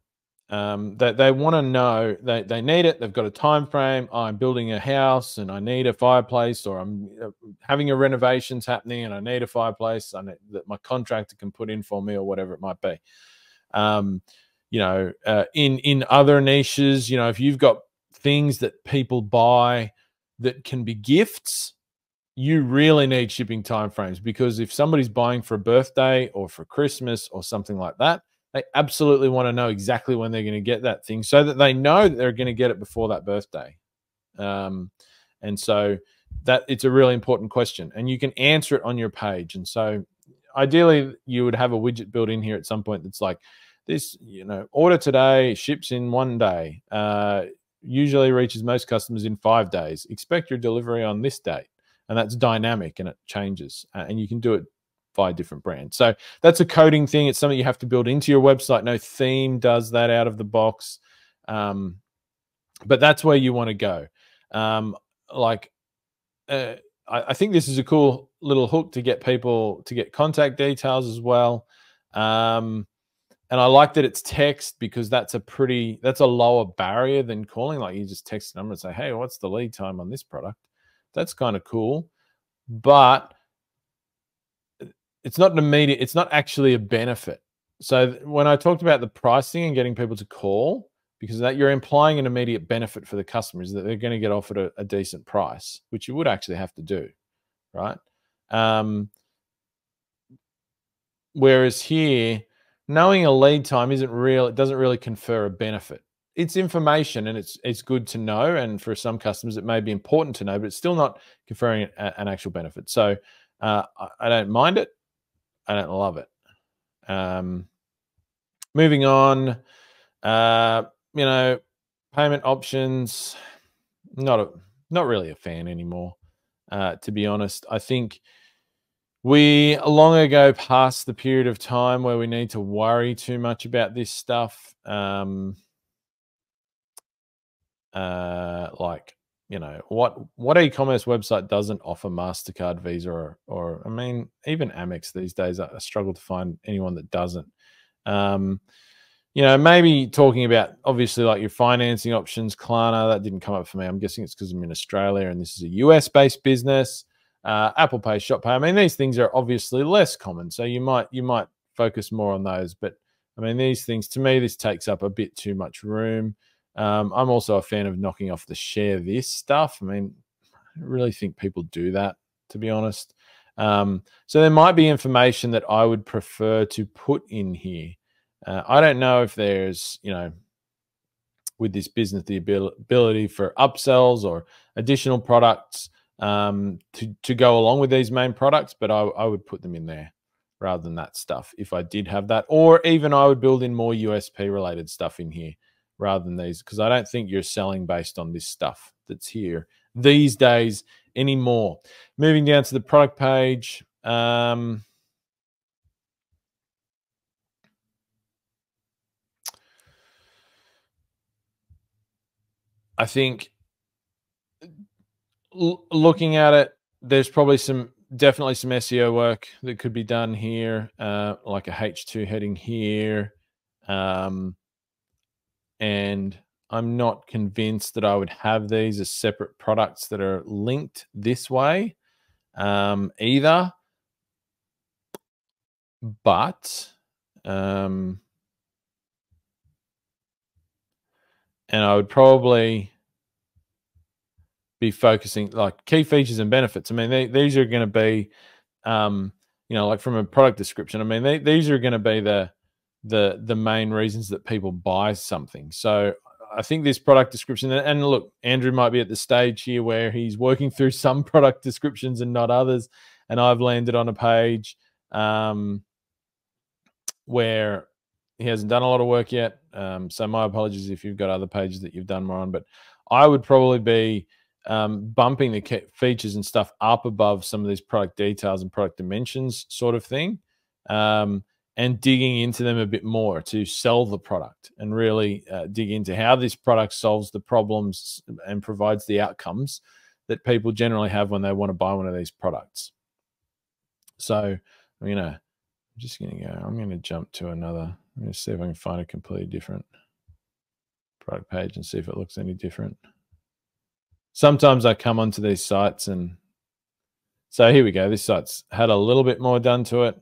They want to know, they need it. They've got a time frame. I'm building a house and I need a fireplace, or I'm having a renovations happening and I need a fireplace that my contractor can put in for me, or whatever it might be. In other niches, if you've got things that people buy that can be gifts, you really need shipping timeframes, because if somebody's buying for a birthday or for Christmas or something like that, they absolutely want to know exactly when they're going to get that thing, so that they know that they're going to get it before that birthday. And so that it's a really important question, and you can answer it on your page. And so ideally you would have a widget built in here at some point that's like, this, order today, ships in 1 day, usually reaches most customers in 5 days. Expect your delivery on this date. And that's dynamic and it changes. And you can do it by different brands. So that's a coding thing. It's something you have to build into your website. No theme does that out of the box. But that's where you want to go. I think this is a cool little hook to get people to get contact details as well. And I like that it's text, because that's a lower barrier than calling. Like, you just text the number and say, hey, what's the lead time on this product? That's kind of cool. But it's not an immediate, it's not actually a benefit. So when I talked about the pricing and getting people to call, because of that, you're implying an immediate benefit for the customers, that they're going to get offered a decent price, which you would actually have to do, right? Whereas here, knowing a lead time isn't real. It doesn't really confer a benefit. It's information, and it's good to know. And for some customers, it may be important to know, but it's still not conferring an actual benefit. So I don't mind it. I don't love it. Moving on, payment options, not really a fan anymore, to be honest. I think We long ago passed the period of time where we need to worry too much about this stuff. Like, you know, what e-commerce website doesn't offer MasterCard, Visa, or I mean, even Amex these days? I struggle to find anyone that doesn't. You know, maybe talking about obviously like your financing options. Klarna, that didn't come up for me. I'm guessing it's because I'm in Australia and this is a US-based business. Apple Pay, Shop Pay. I mean, these things are obviously less common, so you might focus more on those. But I mean, these things, to me, this takes up a bit too much room. I'm also a fan of knocking off the share this stuff. I mean, I really think people do that, to be honest. So there might be information that I would prefer to put in here. I don't know if there's, you know, with this business, the ability for upsells or additional products to go along with these main products, but I would put them in there rather than that stuff if I did have that. Or even I would build in more USP related stuff in here rather than these, because I don't think you're selling based on this stuff that's here these days anymore. Moving down to the product page. I think looking at it, there's probably definitely some SEO work that could be done here, like a H2 heading here. And I'm not convinced that I would have these as separate products that are linked this way either. But, and I would probably be focusing like key features and benefits. I mean, these are going to be, you know, like from a product description. I mean, these are going to be the main reasons that people buy something. So I think this product description, and look, Andrew might be at the stage here where he's working through some product descriptions and not others. And I've landed on a page where he hasn't done a lot of work yet. So my apologies if you've got other pages that you've done more on, but I would probably be bumping the features and stuff up above some of these product details and product dimensions sort of thing, and digging into them a bit more to sell the product and really dig into how this product solves the problems and provides the outcomes that people generally have when they want to buy one of these products. So I'm just going to go, I'm going to jump to another. I'm going to see if I can find a completely different product page and see if it looks any different. Sometimes I come onto these sites and so here we go. This site's had a little bit more done to it.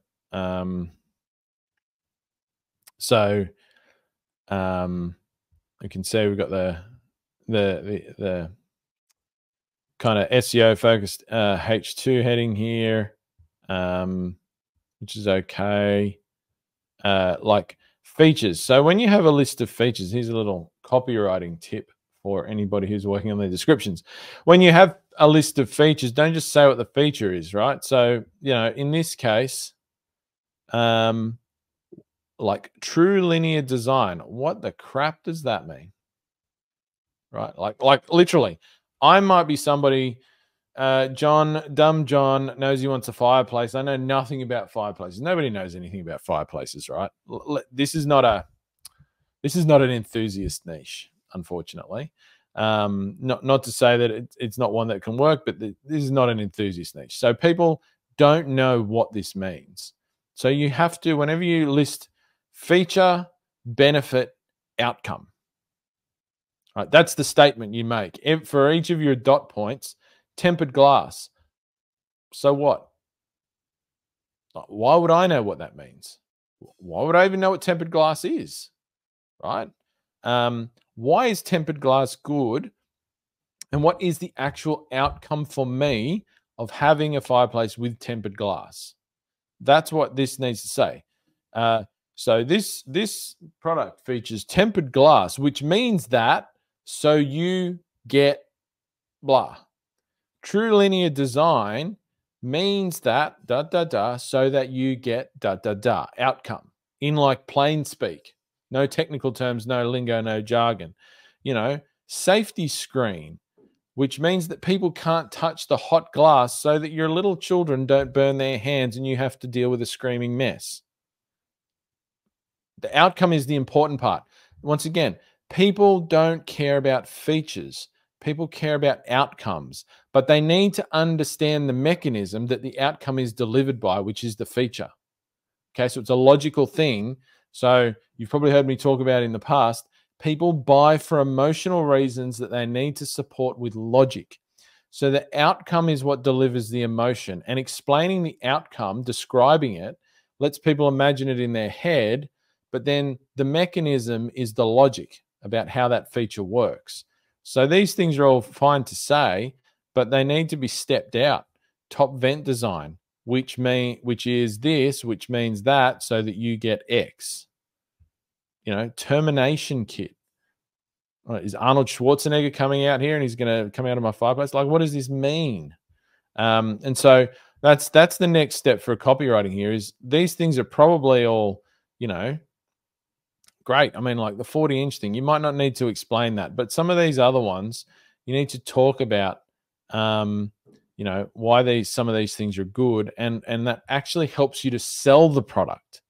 So you can see we've got the kind of SEO focused H2 heading here, which is okay. Like features. So when you have a list of features, here's a little copywriting tip for anybody who's working on their descriptions. When you have a list of features, don't just say what the feature is, right? So, you know, in this case, like true linear design, what the crap does that mean? Right? Like literally, I might be somebody, dumb John knows he wants a fireplace. I know nothing about fireplaces. Nobody knows anything about fireplaces, right? This is not an enthusiast niche, unfortunately. Not to say that it's not one that can work, but this is not an enthusiast niche. So people don't know what this means. So you have to, whenever you list feature, benefit, outcome, right? That's the statement you make. For each of your dot points, tempered glass. So what? Why would I know what that means? Why would I even know what tempered glass is? Right? Why is tempered glass good? And what is the actual outcome for me of having a fireplace with tempered glass? That's what this needs to say. So this product features tempered glass, which means that so you get blah. True linear design means that so that you get outcome in like plain speak. No technical terms, no lingo, no jargon. You know, safety screen, which means that people can't touch the hot glass so that your little children don't burn their hands and you have to deal with a screaming mess. The outcome is the important part. Once again, people don't care about features. People care about outcomes, but they need to understand the mechanism that the outcome is delivered by, which is the feature. Okay, so it's a logical thing. So you've probably heard me talk about in the past, people buy for emotional reasons that they need to support with logic. So the outcome is what delivers the emotion, and explaining the outcome, describing it, lets people imagine it in their head, but then the mechanism is the logic about how that feature works. So these things are all fine to say, but they need to be stepped out. Top vent design, which is this, which means that, so that you get X. You know, termination kit. Is Arnold Schwarzenegger coming out here and he's going to come out of my fireplace? Like, what does this mean? And so that's the next step for copywriting here. Is these things are probably all, you know, great. I mean, like the 40-inch thing, you might not need to explain that, but some of these other ones, you need to talk about, you know, why some of these things are good, and that actually helps you to sell the product,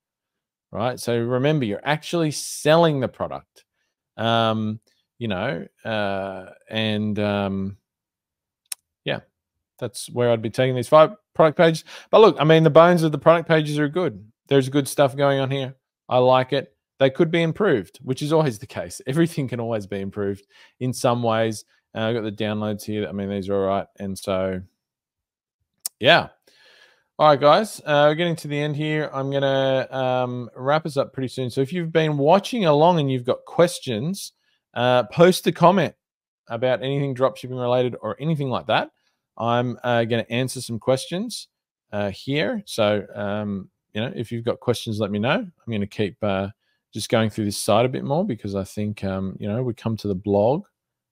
right? So remember, you're actually selling the product, you know, yeah, that's where I'd be taking these 5 product pages. But look, I mean, the bones of the product pages are good. There's good stuff going on here. I like it. They could be improved, which is always the case. Everything can always be improved in some ways. I've got the downloads here. I mean, these are all right. And so, yeah. All right, guys, we're getting to the end here. I'm going to wrap us up pretty soon. So if you've been watching along and you've got questions, post a comment about anything dropshipping related or anything like that. I'm going to answer some questions here. So, you know, if you've got questions, let me know. I'm going to keep just going through this site a bit more, because I think, you know, we come to the blog.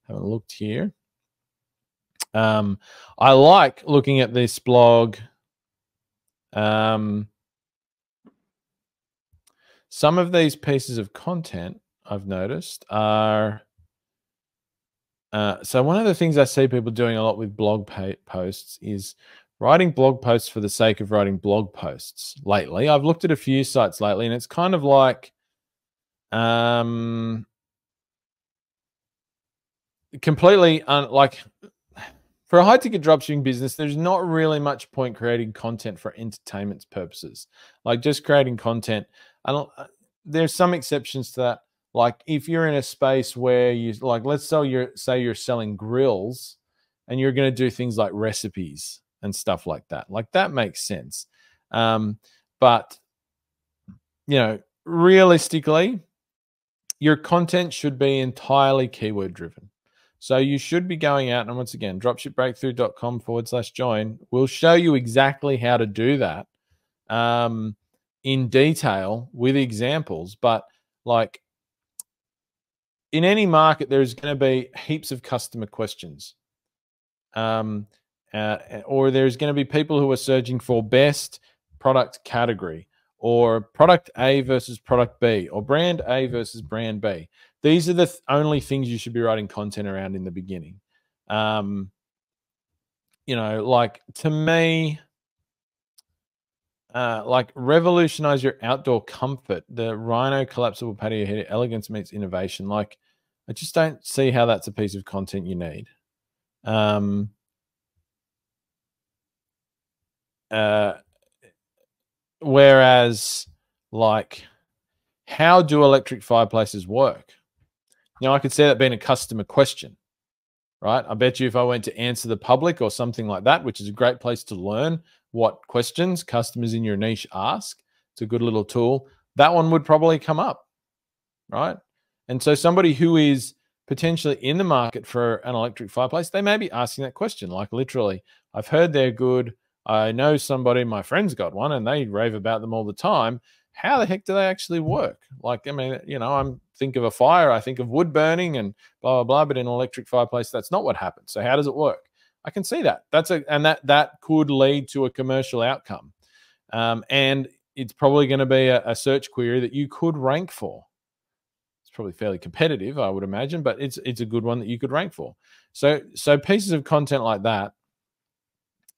Haven't looked here. I like looking at this blog. Some of these pieces of content I've noticed are, so one of the things I see people doing a lot with blog posts is writing blog posts for the sake of writing blog posts lately. I've looked at a few sites lately, and it's kind of like, completely like, for a high-ticket dropshipping business, there's not really much point creating content for entertainment purposes. Like just creating content, there's some exceptions to that. Like if you're in a space where you, like, let's say you're selling grills and you're going to do things like recipes and stuff like that. Like that makes sense. But, you know, realistically, your content should be entirely keyword driven. So you should be going out, and once again, dropshipbreakthru.com/join will show you exactly how to do that in detail with examples. But like in any market, there's going to be heaps of customer questions. Or there's going to be people who are searching for best product category, or product A versus product B, or brand A versus brand B. These are the only things you should be writing content around in the beginning. You know, like to me, like revolutionize your outdoor comfort. The Rhino collapsible patio heater, elegance meets innovation. Like, I just don't see how that's a piece of content you need. Whereas, like, how do electric fireplaces work? You know, I could see that being a customer question, right? I bet you if I went to Answer the Public or something like that, which is a great place to learn what questions customers in your niche ask, it's a good little tool, that one would probably come up, right? And so somebody who is potentially in the market for an electric fireplace, they may be asking that question, like literally, I've heard they're good. I know somebody, my friend's got one, and they rave about them all the time. How the heck do they actually work? Like, I mean, you know, I think of a fire, I think of wood burning and blah, blah, blah, but in an electric fireplace, that's not what happens. So how does it work? I can see that. That could lead to a commercial outcome. And it's probably going to be a search query that you could rank for. It's probably fairly competitive, I would imagine, but it's a good one that you could rank for. So pieces of content like that,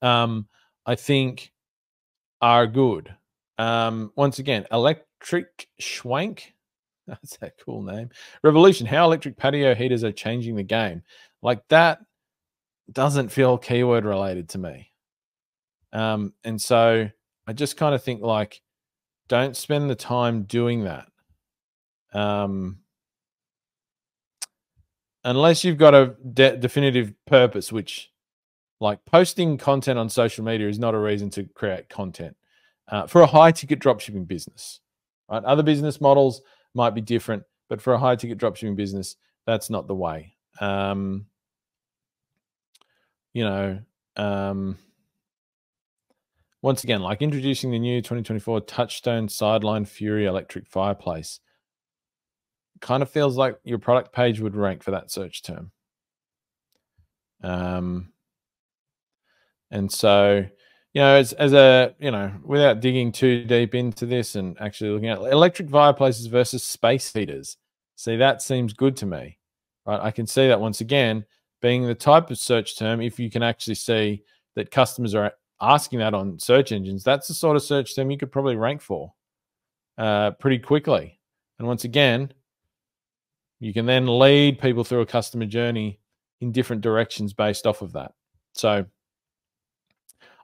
I think, are good. Once again, Electric Schwank. That's a cool name. Revolution, how electric patio heaters are changing the game. Like, that doesn't feel keyword related to me. And so I just kind of think, like, don't spend the time doing that. Unless you've got a definitive purpose, which, like, posting content on social media is not a reason to create content for a high ticket dropshipping business. Right? Other business models might be different, but for a high ticket dropshipping business, that's not the way. Once again, like introducing the new 2024 Touchstone Sideline Fury electric fireplace, kind of feels like your product page would rank for that search term. And so, as a, without digging too deep into this and actually looking at electric fireplaces versus space heaters, see, that seems good to me, right? I can see that, once again, being the type of search term, if you can actually see that customers are asking that on search engines, that's the sort of search term you could probably rank for pretty quickly. And once again, you can then lead people through a customer journey in different directions based off of that. So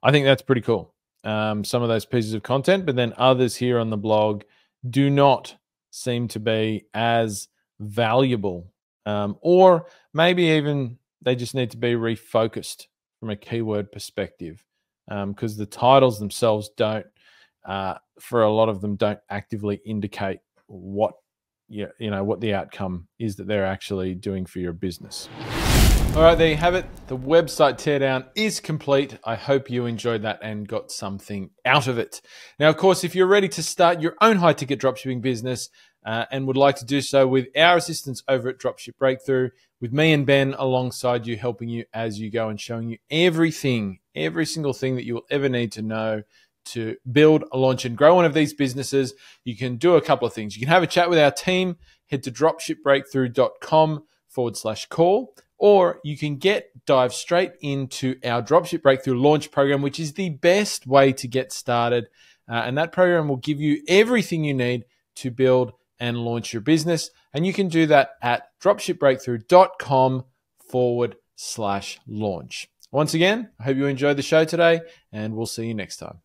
I think that's pretty cool. Some of those pieces of content, but then others here on the blog do not seem to be as valuable, or maybe even they just need to be refocused from a keyword perspective, because the titles themselves don't, for a lot of them, don't actively indicate what what the outcome is that they're actually doing for your business. All right, there you have it. The website teardown is complete. I hope you enjoyed that and got something out of it. Now, of course, if you're ready to start your own high-ticket dropshipping business and would like to do so with our assistance over at Dropship Breakthru, with me and Ben alongside you, helping you as you go and showing you everything, every single thing that you will ever need to know to build, launch, and grow one of these businesses, you can do a couple of things. You can have a chat with our team, head to dropshipbreakthru.com/call, or you can dive straight into our Dropship Breakthru launch program, which is the best way to get started. And that program will give you everything you need to build and launch your business. And you can do that at dropshipbreakthru.com/launch. Once again, I hope you enjoyed the show today, and we'll see you next time.